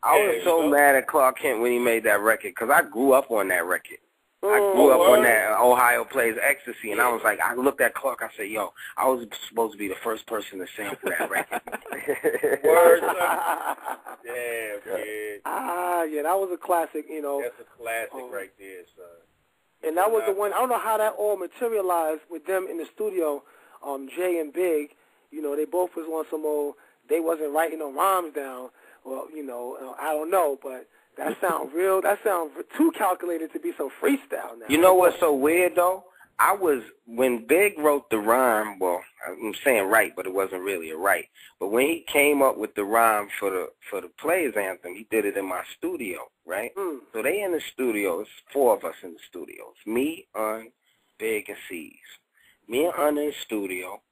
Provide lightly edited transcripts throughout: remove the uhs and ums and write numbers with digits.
I was so mad at Clark Kent when he made that record because I grew up on that record. I grew up on that Ohio Plays Ecstasy, and I was like, I looked at Clark, I said, yo, I was supposed to be the first person to sample that record. Word, damn, kid. Yeah, that was a classic, you know. That's a classic right there, son. And that was the one, I don't know how that all materialized with them in the studio, Jay and Big, you know, they both was on some old, they wasn't writing no rhymes down, well, you know, I don't know, but that sound real. That sound too calculated to be some freestyle now. You know what's so weird, though? When Big wrote the rhyme, well, I'm saying right, but it wasn't really a right. But when he came up with the rhyme for the Players Anthem, he did it in my studio, right? So they in the studio. It's 4 of us in the studio. It's me, Big, and C's. Me and in the studio.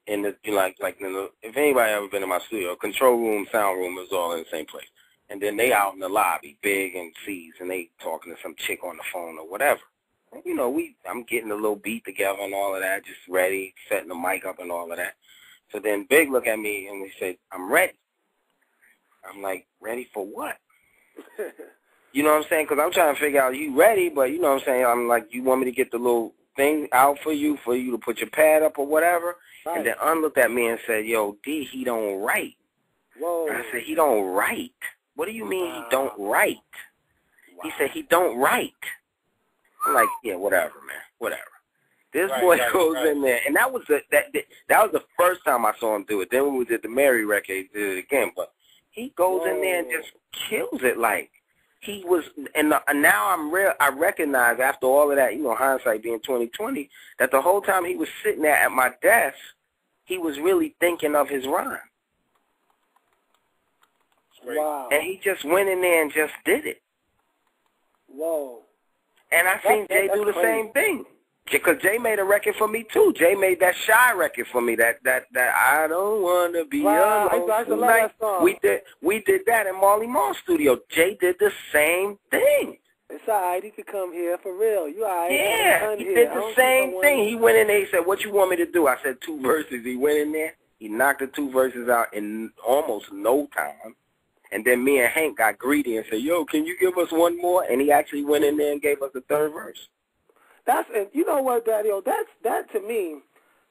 In the if anybody ever been in my studio, control room, sound room is all in the same place. And then they out in the lobby, Big and C's, and they talking to some chick on the phone or whatever. And, you know, I'm getting a little beat together and all of that, just ready, setting the mic up and all of that. So then Big look at me and he said, I'm ready. I'm like, ready for what? You know what I'm saying? Because I'm trying to figure out, you ready, but you know what I'm saying? I'm like, you want me to get the little thing out for you to put your pad up or whatever? Right. And then looked at me and said, yo, D, he don't write. Whoa. And I said, he don't write? What do you mean he don't write? Wow. He said he don't write. I'm like, yeah, whatever, man, whatever. This boy goes in there, and that was the first time I saw him do it. Then when we did the Mary record, he did it again. But he goes in there and just kills it. Like he was, and now I recognize after all of that, you know, hindsight being 20/20, that the whole time he was sitting there at my desk, he was really thinking of his rhyme. Wow. And he just went in there and just did it. Whoa. And I seen Jay do the same thing. Because Jay made a record for me, too. Jay made that Shy record for me, that I don't want to be alone. I love that song. We did that in Marley Marl's studio. Jay did the same thing. It's all right. He could come here for real. You all right? Yeah, he did the same thing. He went in there. He said, what you want me to do? I said 2 verses. He went in there. He knocked the 2 verses out in almost no time. And then me and Hank got greedy and said, yo, can you give us one more? And he actually went in there and gave us the 3rd verse. You know what, Daddy-O, that to me,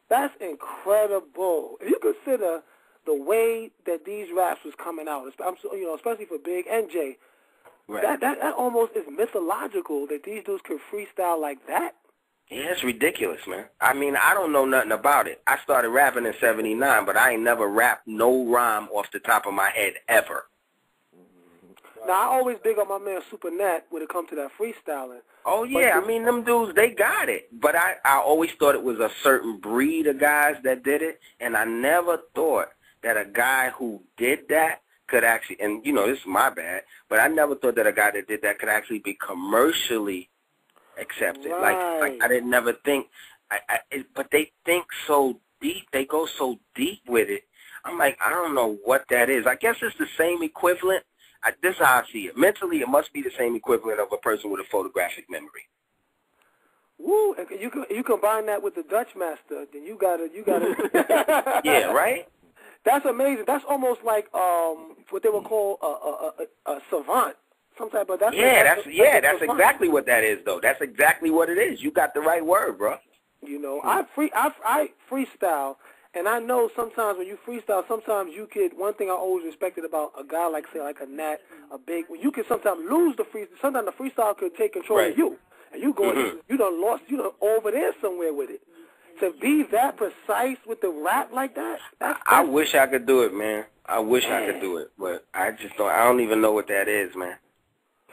that's incredible. If you consider the way that these raps was coming out, you know, especially for Big and Jay, right. that almost is mythological that these dudes could freestyle like that. Yeah, it's ridiculous, man. I mean, I don't know nothing about it. I started rapping in 79, but I ain't never rapped no rhyme off the top of my head ever. Now, I always big up my man Super Nat when it comes to that freestyling. Oh, yeah. I mean, them dudes, they got it. But I always thought it was a certain breed of guys that did it, and I never thought that a guy who did that could actually, and, you know, this is my bad, but I never thought that a guy that did that could actually be commercially accepted. Right. Like I didn't never think, but they think so deep. They go so deep with it. I'm like, I don't know what that is. I guess it's the same equivalent. This is how I see it. Mentally, it must be the same equivalent of a person with a photographic memory. Woo! And you combine that with the Dutch master, then you gotta. Yeah, right. That's amazing. That's almost like what they would call a savant, some type of. That's exactly what that is, though. That's exactly what it is. You got the right word, bro. You know, I freestyle. And I know sometimes when you freestyle, sometimes you could, one thing I always respected about a guy like, say, like a Nat, a Big, you can sometimes lose the freestyle. Sometimes the freestyle could take control of you. And you go, you done over there somewhere with it. To be that precise with the rap like that, I wish I could do it, man. I wish I could do it. But I just don't, I don't even know what that is, man.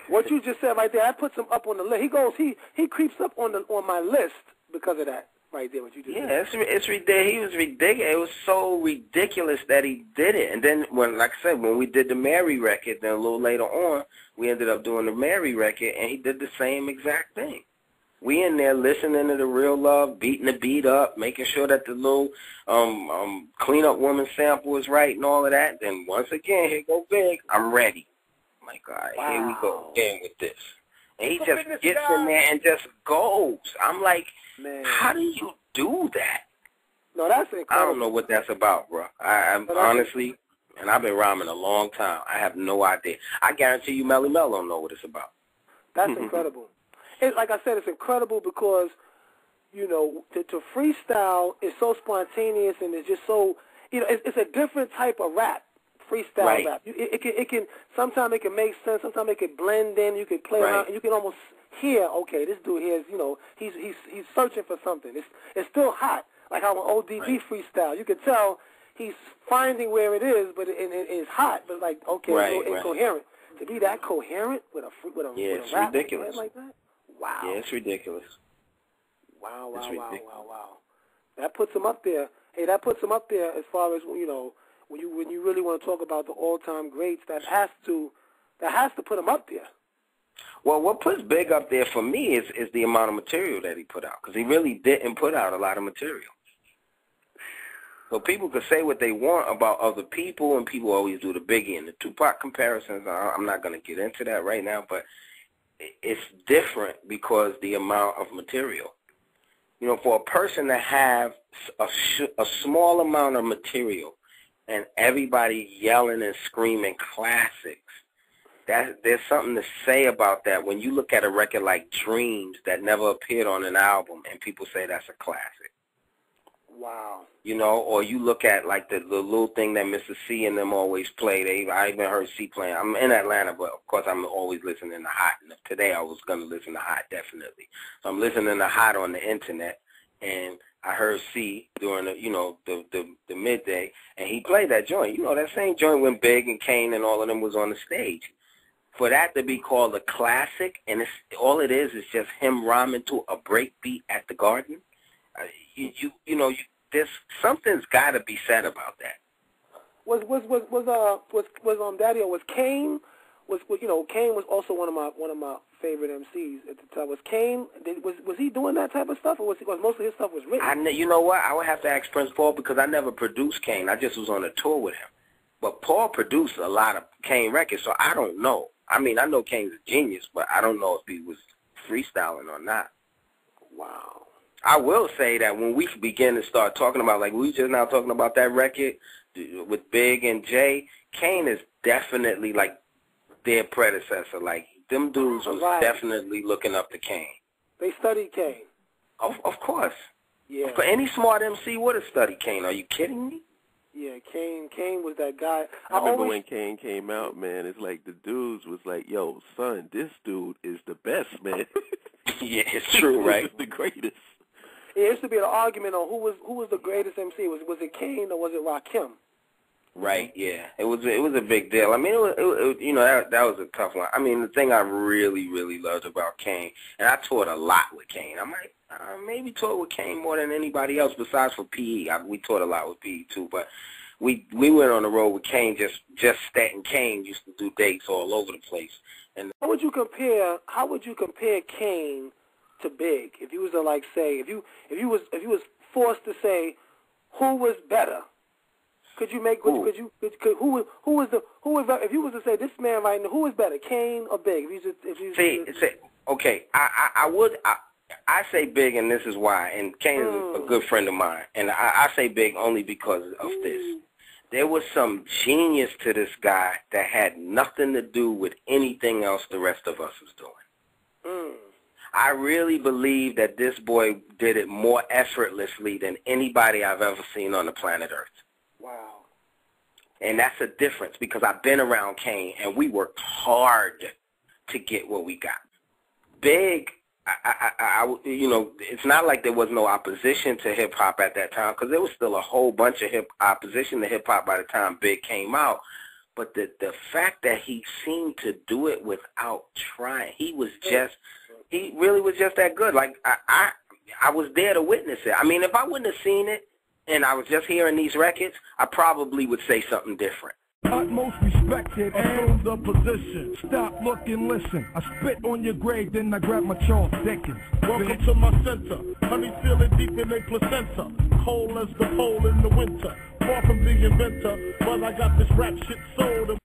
What you just said right there, that puts him up on the list. He creeps up on my list because of that. Right there, what you just said. It's ridiculous. He was ridiculous. It was so ridiculous that he did it. And then, like I said, when we did the Mary record, then a little later on, we ended up doing the Mary record, and he did the same exact thing. We in there listening to the Real Love, beating the beat up, making sure that the little clean up woman sample is right and all of that. Then once again, here go Big. I'm ready. I'm like, all right, Here we go again with this. And he just gets in there and just goes. I'm like, man, how do you do that? No, that's incredible. I don't know what that's about, bro. I'm honestly, And I've been rhyming a long time. I have no idea. I guarantee you Melly Mel don't know what it's about. That's incredible. Like I said, it's incredible because, you know, to freestyle is so spontaneous and it's just so, you know, it's a different type of rap, freestyle rap. It can sometimes it can make sense, sometimes it can blend in, you can play around, and you can almost hear, okay, this dude here is, you know, he's searching for something. It's still hot, like how an ODB freestyle. You can tell he's finding where it is, but it's hot, but like, okay, it's so incoherent. To be that coherent with a it's rap ridiculous. Like that? Wow. Yeah, it's ridiculous. Wow. That puts him up there. Hey, that puts him up there as far as, you know, when you really want to talk about the all-time greats, that has to put him up there. Well, what puts Big up there for me is the amount of material that he put out, because he really didn't put out a lot of material. So people could say what they want about other people, and people always do the Biggie and the Tupac comparisons. I'm not going to get into that right now, but it's different because the amount of material. You know, for a person to have a small amount of material and everybody yelling and screaming classics, there's something to say about that when you look at a record like Dreams that never appeared on an album and people say that's a classic. Wow. You know, or you look at like the little thing that Mr. C and them always play. I even heard C playing. I'm in Atlanta, but of course I'm always listening to Hot. And today I was going to listen to Hot, definitely. So I'm listening to Hot on the internet, and I heard C during the midday, and he played that joint. You know, that same joint when Big and Kane and all of them was on the stage. For that to be called a classic, and all it is just him rhyming to a break beat at the Garden. There's something's got to be said about that. Was Daddy, or was Kane? Kane was also one of my favorite MCs at the time. Was Kane? Was he doing that type of stuff, or was most of his stuff was written? You know what? I would have to ask Prince Paul because I never produced Kane. I just was on a tour with him. But Paul produced a lot of Kane records, so I don't know. I mean, I know Kane's a genius, but I don't know if he was freestyling or not. Wow. I will say that when we begin to start talking about, like we just now talking about that record with Big and Jay, Kane is definitely like their predecessor. Like them dudes was definitely looking up to Kane. They studied Kane. Of course. Yeah. For any smart MC would have studied Kane. Are you kidding me? Yeah, Kane was that guy. I remember when Kane came out, man, it's like the dudes was like, yo, son, this dude is the best, man. Yeah, it's true, right? He's the greatest. Yeah, it used to be an argument on who was the greatest MC. Was it Kane or was it Rakim? Right. Yeah. It was a big deal. I mean, it was that was a tough one. I mean, the thing I really loved about Kane, and I toured a lot with Kane. I might maybe toured with Kane more than anybody else besides for P.E. We toured a lot with P.E. too, but we went on the road with Kane. Just Staten Kane used to do dates all over the place. And how would you compare Kane to Big? If you was to like say, if you was forced to say who was better, could you make if you was to say this man right now, who is better, Kane or Big? I say Big, and this is why. And Kane is a good friend of mine, and I say Big only because of this. There was some genius to this guy that had nothing to do with anything else the rest of us was doing. I really believe that this boy did it more effortlessly than anybody I've ever seen on the planet Earth. Wow. And that's a difference because I've been around Kane, and we worked hard to get what we got. Big, it's not like there was no opposition to hip-hop at that time because there was still a whole bunch of opposition to hip-hop by the time Big came out. But the fact that he seemed to do it without trying, he really was just that good. Like, I was there to witness it. I mean, if I wouldn't have seen it and I was just hearing these records, I probably would say something different. Utmost respected and the position. Stop, look, and listen. I spit on your grave, then I grab my Charles Dickens. Welcome to my center. Honey feeling deep in a placenta. Cold as the pole in the winter. Far from the inventor, but I got this rap shit sold.